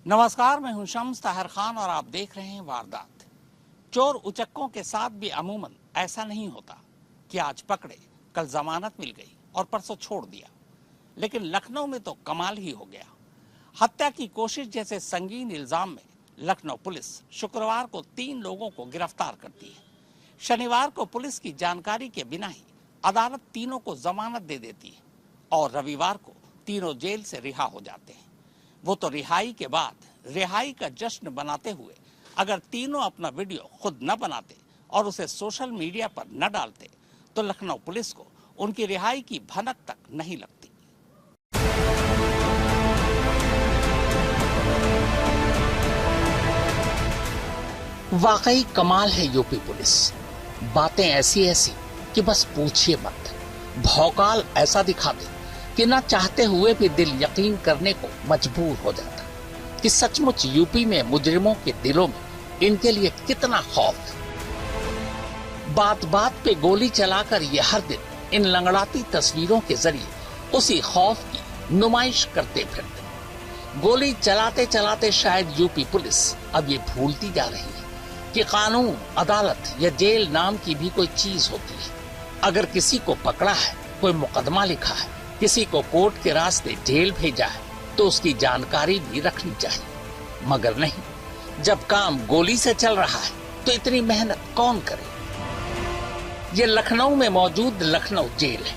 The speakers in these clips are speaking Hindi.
नमस्कार, मैं हूं शम्स ताहिर खान और आप देख रहे हैं वारदात। चोर उचक्कों के साथ भी अमूमन ऐसा नहीं होता कि आज पकड़े, कल जमानत मिल गई और परसों छोड़ दिया। लेकिन लखनऊ में तो कमाल ही हो गया। हत्या की कोशिश जैसे संगीन इल्जाम में लखनऊ पुलिस शुक्रवार को 3 लोगों को गिरफ्तार करती है। शनिवार को पुलिस की जानकारी के बिना ही अदालत तीनों को जमानत दे देती है और रविवार को तीनों जेल से रिहा हो जाते हैं। वो तो रिहाई के बाद रिहाई का जश्न बनाते हुए अगर तीनों अपना वीडियो खुद न बनाते और उसे सोशल मीडिया पर न डालते तो लखनऊ पुलिस को उनकी रिहाई की भनक तक नहीं लगती। वाकई कमाल है यूपी पुलिस। बातें ऐसी ऐसी कि बस पूछिए मत। भौकाल ऐसा दिखा दे कि ना चाहते हुए भी दिल यकीन करने को मजबूर हो जाता कि सचमुच यूपी में मुजरिमों के दिलों में इनके लिए कितना खौफ है। बात बात पे गोली चलाकर ये हर दिन इन लंगड़ाती तस्वीरों के जरिए उसी खौफ की नुमाइश करते फिरते। गोली चलाते चलाते शायद यूपी पुलिस अब ये भूलती जा रही है कि कानून, अदालत या जेल नाम की भी कोई चीज होती है। अगर किसी को पकड़ा है, कोई मुकदमा लिखा है, किसी को कोर्ट के रास्ते जेल भेजा है तो उसकी जानकारी भी रखनी चाहिए। मगर नहीं, जब काम गोली से चल रहा है तो इतनी मेहनत कौन करे। ये लखनऊ में मौजूद लखनऊ जेल है।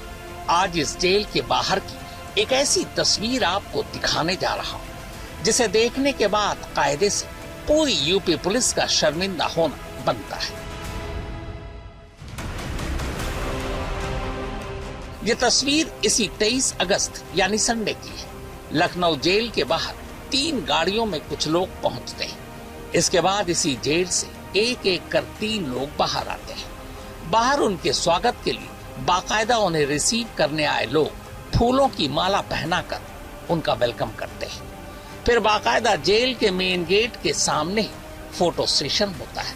आज इस जेल के बाहर की एक ऐसी तस्वीर आपको दिखाने जा रहा हूं जिसे देखने के बाद कायदे से पूरी यूपी पुलिस का शर्मिंदा होना बनता है। ये तस्वीर इसी 23 अगस्त यानी संडे की है। लखनऊ जेल के बाहर 3 गाड़ियों में कुछ लोग पहुंचते हैं। इसके बाद इसी जेल से एक एक कर 3 लोग बाहर आते हैं। बाहर उनके स्वागत के लिए बाकायदा उन्हें रिसीव करने आए लोग फूलों की माला पहनाकर उनका वेलकम करते हैं। फिर बाकायदा जेल के मेन गेट के सामने ही फोटो सेशन होता है,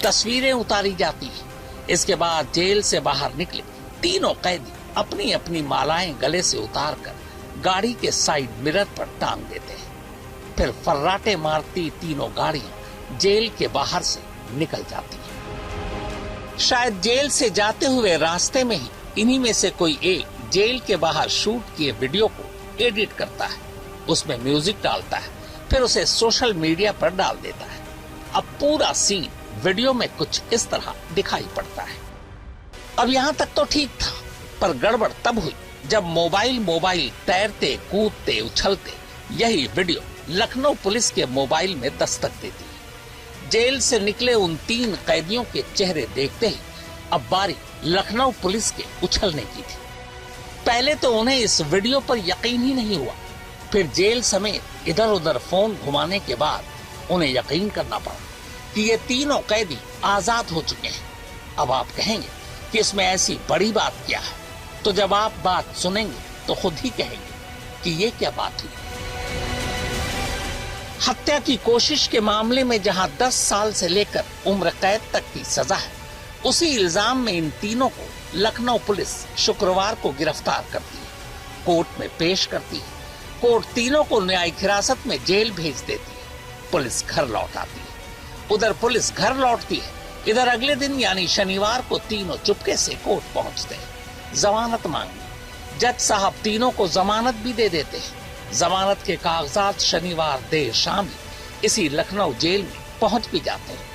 तस्वीरें उतारी जाती है। इसके बाद जेल से बाहर निकले तीनों कैदी अपनी अपनी मालाएं गले से उतारकर गाड़ी के साइड मिरर पर टांग देते हैं। फिर फर्राटे मारती तीनों गाड़ियां जेल के बाहर से निकल जाती हैं। शायद जेल से जाते हुए रास्ते में ही इन्हीं में से कोई एक जेल के बाहर शूट किए वीडियो को एडिट करता है, उसमें म्यूजिक डालता है, फिर उसे सोशल मीडिया पर डाल देता है। अब पूरा सीन वीडियो में कुछ इस तरह दिखाई पड़ता है। अब यहाँ तक तो ठीक था, पर गड़बड़ तब हुई जब मोबाइल तैरते, कूदते, उछलते यही वीडियो लखनऊ पुलिस के मोबाइल में दस्तक देती है। जेल से निकले उन 3 कैदियों के चेहरे देखते ही अब बारी लखनऊ पुलिस के उछलने की थी। पहले तो उन्हें इस वीडियो पर यकीन ही नहीं हुआ, फिर जेल समेत इधर उधर फोन घुमाने के बाद उन्हें यकीन करना पड़ा कि ये तीनों कैदी आजाद हो चुके हैं। अब आप कहेंगे कि इसमें ऐसी बड़ी बात क्या है, तो जब आप बात सुनेंगे तो खुद ही कहेंगे कि ये क्या बात हुई। हत्या की कोशिश के मामले में जहां 10 साल से लेकर उम्र कैद तक की सजा है, उसी इल्जाम में इन तीनों को लखनऊ पुलिस शुक्रवार को गिरफ्तार करती है, कोर्ट में पेश करती है। कोर्ट तीनों को न्यायिक हिरासत में जेल भेज देती है। पुलिस घर लौट आती है। उधर पुलिस घर लौटती है, इधर अगले दिन यानी शनिवार को तीनों चुपके से कोर्ट पहुंचते हैं जमानत मांगने। जज साहब तीनों को जमानत भी दे देते हैं। जमानत के कागजात शनिवार देर शाम ही इसी लखनऊ जेल में पहुंच भी जाते हैं।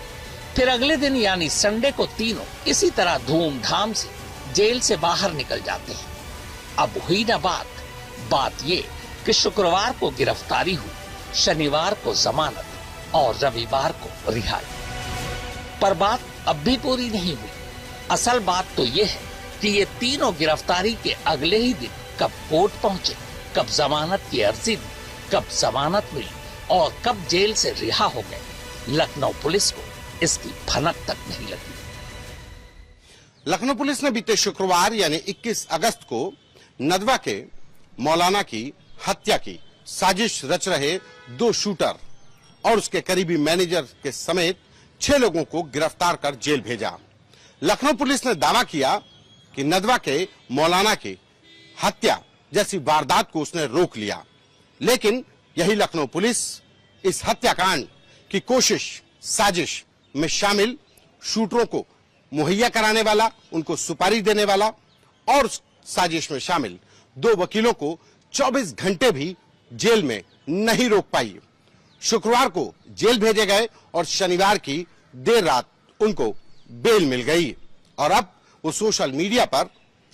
फिर अगले दिन यानी संडे को तीनों इसी तरह धूमधाम से जेल से बाहर निकल जाते हैं। अब हुई ना बात ये कि शुक्रवार को गिरफ्तारी हुई, शनिवार को जमानत और रविवार को रिहाई। पर बात अब भी पूरी नहीं हुई। असल बात तो ये है कि ये तीनों गिरफ्तारी के अगले ही दिन कब कोर्ट पहुंचे, कब जमानत की अर्जी दी, कब जमानत मिली और कब जेल से रिहा हो गए, लखनऊ पुलिस को इसकी भनक तक नहीं लगी। लखनऊ पुलिस ने बीते शुक्रवार यानी 21 अगस्त को नदवा के मौलाना की हत्या की साजिश रच रहे 2 शूटर और उसके करीबी मैनेजर के समेत 6 लोगों को गिरफ्तार कर जेल भेजा। लखनऊ पुलिस ने दावा किया कि नदवा के मौलाना की हत्या जैसी वारदात को उसने रोक लिया, लेकिन यही लखनऊ पुलिस इस हत्याकांड की कोशिश साजिश में शामिल शूटरों को मुहैया कराने वाला, उनको सुपारी देने वाला और साजिश में शामिल 2 वकीलों को 24 घंटे भी जेल में नहीं रोक पाई। शुक्रवार को जेल भेजे गए और शनिवार की देर रात उनको बेल मिल गई और अब वो सोशल मीडिया पर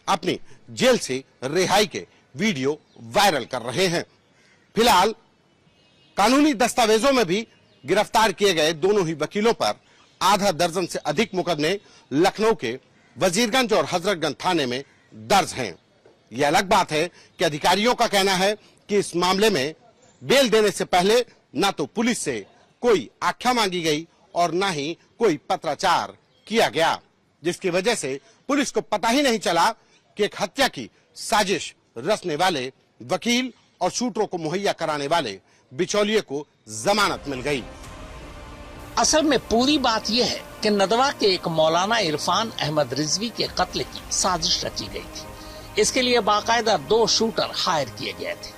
अपनी जेल से रिहाई के वीडियो वायरल कर रहे हैं। फिलहाल कानूनी दस्तावेजों में भी गिरफ्तार किए गए दोनों ही वकीलों पर आधा दर्जन से अधिक मुकदमे लखनऊ के वजीरगंज और हजरतगंज थाने में दर्ज हैं। यह अलग बात है कि अधिकारियों का कहना है कि इस मामले में बेल देने से पहले न तो पुलिस से कोई आख्या मांगी गई और न ही कोई पत्राचार किया गया, जिसकी वजह से पुलिस को पता ही नहीं चला कि एक हत्या की साजिश रचने वाले वकील और शूटरों को मुहैया कराने वाले बिचौलिए को जमानत मिल गई। असल में पूरी बात यह है कि नदवा के एक मौलाना इरफान अहमद रिजवी के कत्ल की साजिश रची गई थी। इसके लिए बाकायदा 2 शूटर हायर किए गए थे।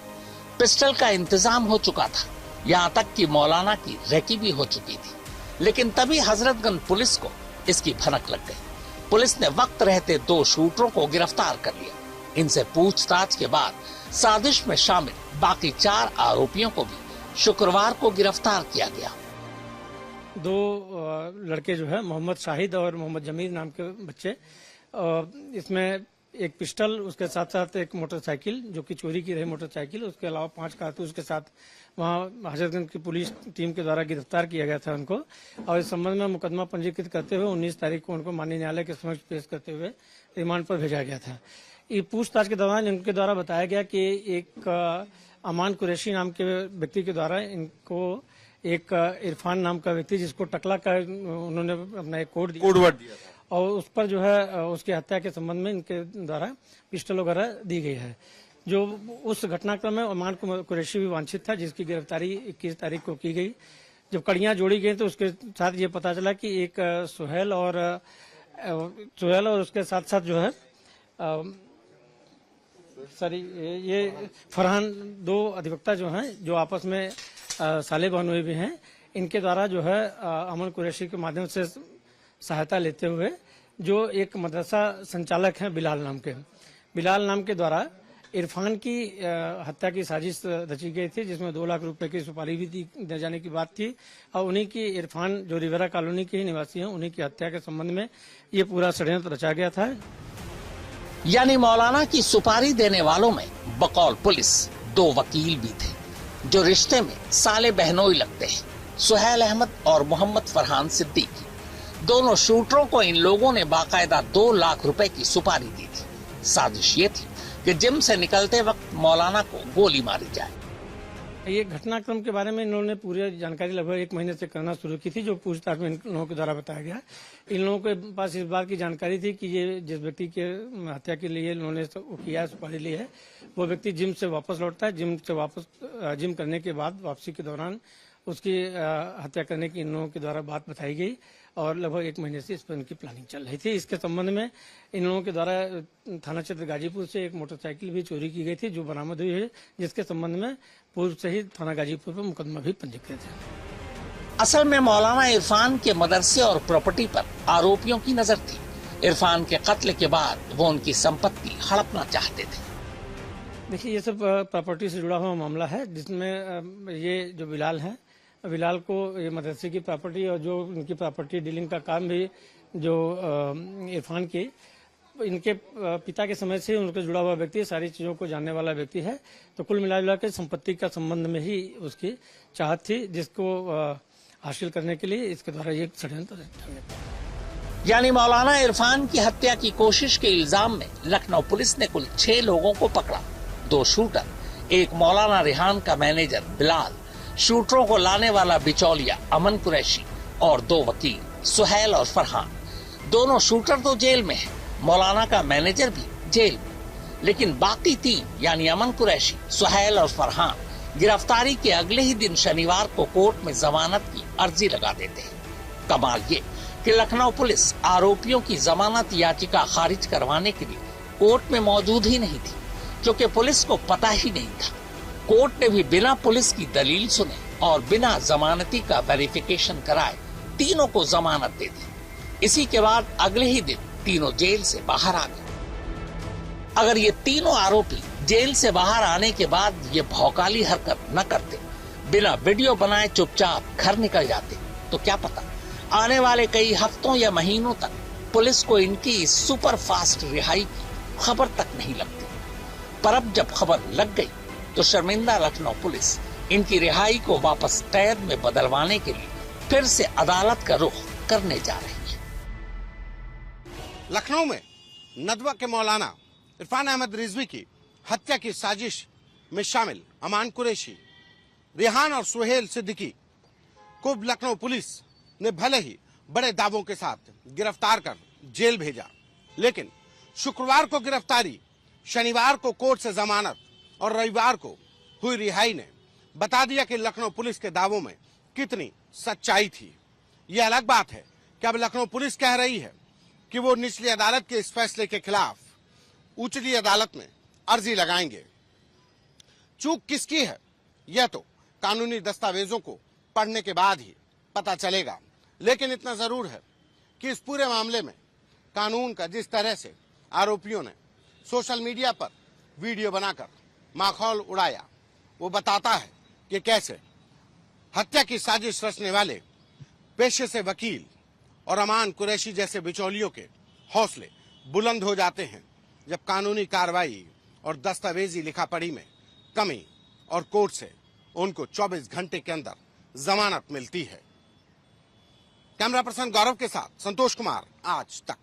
पिस्टल का इंतजाम हो चुका था, यहाँ तक कि मौलाना की रेकी भी हो चुकी थी। लेकिन तभी हजरतगंज पुलिस को इसकी भनक लग गई। पुलिस ने वक्त रहते 2 शूटरों को गिरफ्तार कर लिया। इनसे पूछताछ के बाद साजिश में शामिल बाकी 4 आरोपियों को भी शुक्रवार को गिरफ्तार किया गया। 2 लड़के जो है मोहम्मद शाहिद और मोहम्मद जमीर नाम के बच्चे, इसमें एक पिस्टल, उसके साथ साथ एक मोटरसाइकिल जो कि चोरी की रही मोटरसाइकिल, उसके अलावा 5 कारतूस के साथ वहां हजरतगंज की पुलिस टीम के द्वारा गिरफ्तार किया गया था उनको। और इस संबंध में मुकदमा पंजीकृत करते हुए 19 तारीख को उनको माननीय न्यायालय के समक्ष पेश करते हुए रिमांड पर भेजा गया था। ये पूछताछ के दौरान इनके द्वारा बताया गया कि एक अमान कुरैशी नाम के व्यक्ति के द्वारा इनको एक इरफान नाम का व्यक्ति, जिसको टकला का उन्होंने अपना एक कोड दिया और उस पर जो है उसकी हत्या के संबंध में इनके द्वारा पिस्टल वगैरह दी गई है। जो उस घटनाक्रम में अमान कुरैशी भी वांछित था, जिसकी गिरफ्तारी 21 तारीख को की गई। जब कड़ियां जोड़ी गई तो उसके साथ ये पता चला कि एक सुहेल और उसके साथ साथ जो है ये फरहान, 2 अधिवक्ता जो हैं, जो आपस में साले बहनोई भी हैं, इनके द्वारा जो है अमन कुरैशी के माध्यम से सहायता लेते हुए जो एक मदरसा संचालक हैं बिलाल नाम के द्वारा इरफान की हत्या की साजिश रची गई थी, जिसमें 2 लाख रुपए की सुपारी भी दी जाने की बात थी। और उन्हीं की इरफान जो रिवेरा कॉलोनी के ही निवासी हैं, उन्हीं की हत्या के संबंध में ये पूरा षड्यंत्र रचा गया था। यानी मौलाना की सुपारी देने वालों में बकौल पुलिस 2 वकील भी थे, जो रिश्ते में साले बहनोई लगते हैं, सुहेल अहमद और मोहम्मद फरहान सिद्दीकी। दोनों शूटरों को इन लोगों ने बाकायदा 2 लाख रुपए की सुपारी दी थी। साजिश ये थी कि जिम से निकलते वक्त मौलाना को गोली मारी जाए। ये घटनाक्रम के बारे में इन लोगों ने पूरी जानकारी लगभग 1 महीने से करना शुरू की थी, जो पूछताछ में इन लोगों के द्वारा बताया गया। इन लोगों के पास इस बात की जानकारी थी कि ये जिस व्यक्ति के हत्या के लिए इन्होंने किया सुपारी ली है, वो व्यक्ति जिम से वापस लौटता है। जिम करने के बाद वापसी के दौरान उसकी हत्या करने की इन लोगों के द्वारा बात बताई गई और लगभग 1 महीने से इस पर उनकी प्लानिंग चल रही थी। इसके संबंध में इन लोगों के द्वारा थाना क्षेत्र गाजीपुर से एक मोटरसाइकिल भी चोरी की गई थी, जो बरामद हुई है, जिसके संबंध में पूर्व से ही थाना गाजीपुर पर मुकदमा भी पंजीकृत है। असल में मौलाना इरफान के मदरसे और प्रॉपर्टी पर आरोपियों की नजर थी। इरफान के कत्ल के बाद वो उनकी संपत्ति हड़पना चाहते थे। देखिए, ये सब प्रॉपर्टी से जुड़ा हुआ मामला है, जिसमें ये जो बिलाल को ये मदरसे की प्रॉपर्टी और जो इनकी प्रॉपर्टी डीलिंग का काम भी जो इरफान की इनके पिता के समय से उनके जुड़ा हुआ व्यक्ति, सारी चीजों को जानने वाला व्यक्ति है। तो कुल मिला के संपत्ति का संबंध में ही उसकी चाहत थी, जिसको हासिल करने के लिए इसके द्वारा ये षड्यंत्र। यानी मौलाना इरफान की हत्या की कोशिश के इल्जाम में लखनऊ पुलिस ने कुल 6 लोगों को पकड़ा। 2 शूटर, एक मौलाना रिहान का मैनेजर बिलाल, शूटरों को लाने वाला बिचौलिया अमन कुरैशी और 2 वकील सुहेल और फरहान। दोनों शूटर तो जेल में हैं, मौलाना का मैनेजर भी जेल में, लेकिन बाकी 3 यानी अमन कुरैशी, सुहेल और फरहान गिरफ्तारी के अगले ही दिन शनिवार को कोर्ट में जमानत की अर्जी लगा देते हैं। कमाल ये कि लखनऊ पुलिस आरोपियों की जमानत याचिका खारिज करवाने के लिए कोर्ट में मौजूद ही नहीं थी, क्योंकि पुलिस को पता ही नहीं था कोर्ट ने भी बिना पुलिस की दलील सुने और बिना जमानती का वेरिफिकेशन कराए तीनों को जमानत दे दी। इसी के बाद अगले ही दिन तीनों जेल से बाहर आ गए। अगर ये तीनों आरोपी जेल से बाहर आने के बाद ये भौकाली हरकत न करते, बिना वीडियो बनाए चुपचाप घर निकल जाते, तो क्या पता आने वाले कई हफ्तों या महीनों तक पुलिस को इनकी सुपर फास्ट रिहाई की खबर तक नहीं लगती। पर अब जब खबर लग गई तो शर्मिंदा लखनऊ पुलिस इनकी रिहाई को वापस कैद में बदलवाने के लिए फिर से अदालत का रुख करने जा रही है। लखनऊ में नदवा के मौलाना इरफान अहमद रिजवी की हत्या की साजिश में शामिल अमान कुरैशी, रेहान और सुहेल सिद्दीकी को लखनऊ पुलिस ने भले ही बड़े दावों के साथ गिरफ्तार कर जेल भेजा, लेकिन शुक्रवार को गिरफ्तारी, शनिवार को कोर्ट से जमानत और रविवार को हुई रिहाई ने बता दिया कि लखनऊ पुलिस के दावों में कितनी सच्चाई थी। यह अलग बात है कि अब लखनऊ पुलिस कह रही है कि वो निचली अदालत के इस फैसले के खिलाफ उच्चली अदालत में अर्जी लगाएंगे। चूक किसकी है यह तो कानूनी दस्तावेजों को पढ़ने के बाद ही पता चलेगा, लेकिन इतना जरूर है कि इस पूरे मामले में कानून का जिस तरह से आरोपियों ने सोशल मीडिया पर वीडियो बनाकर माखौल उड़ाया, वो बताता है कि कैसे हत्या की साजिश रचने वाले पेशे से वकील और अमान कुरैशी जैसे बिचौलियों के हौसले बुलंद हो जाते हैं जब कानूनी कार्रवाई और दस्तावेजी लिखा पढ़ी में कमी और कोर्ट से उनको 24 घंटे के अंदर जमानत मिलती है। कैमरा पर्सन गौरव के साथ संतोष कुमार, आज तक।